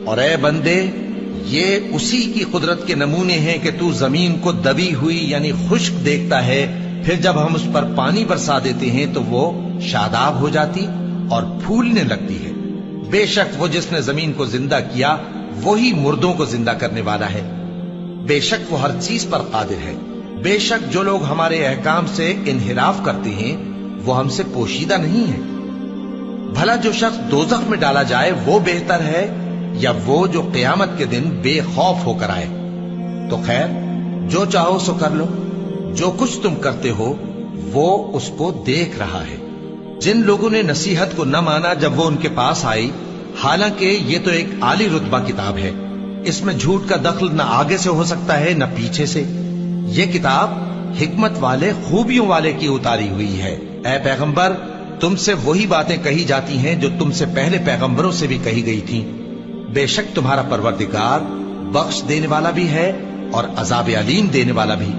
اور اے بندے، یہ اسی کی قدرت کے نمونے ہیں کہ تو زمین کو دبی ہوئی یعنی خشک دیکھتا ہے، پھر جب ہم اس پر پانی برسا دیتے ہیں تو وہ شاداب ہو جاتی اور پھولنے لگتی ہے۔ بے شک وہ جس نے زمین کو زندہ کیا وہی مردوں کو زندہ کرنے والا ہے، بے شک وہ ہر چیز پر قادر ہے۔ بے شک جو لوگ ہمارے احکام سے انحراف کرتے ہیں وہ ہم سے پوشیدہ نہیں ہے۔ بھلا جو شخص دوزخ میں ڈالا جائے وہ بہتر ہے یا وہ جو قیامت کے دن بے خوف ہو کر آئے؟ تو خیر، جو چاہو سو کر لو، جو کچھ تم کرتے ہو وہ اس کو دیکھ رہا ہے۔ جن لوگوں نے نصیحت کو نہ مانا جب وہ ان کے پاس آئی، حالانکہ یہ تو ایک عالی رتبہ کتاب ہے، اس میں جھوٹ کا دخل نہ آگے سے ہو سکتا ہے نہ پیچھے سے۔ یہ کتاب حکمت والے، خوبیوں والے کی اتاری ہوئی ہے۔ اے پیغمبر، تم سے وہی باتیں کہی جاتی ہیں جو تم سے پہلے پیغمبروں سے بھی کہی گئی تھیں۔ بے شک تمہارا پروردگار بخش دینے والا بھی ہے اور عذاب علیم دینے والا بھی۔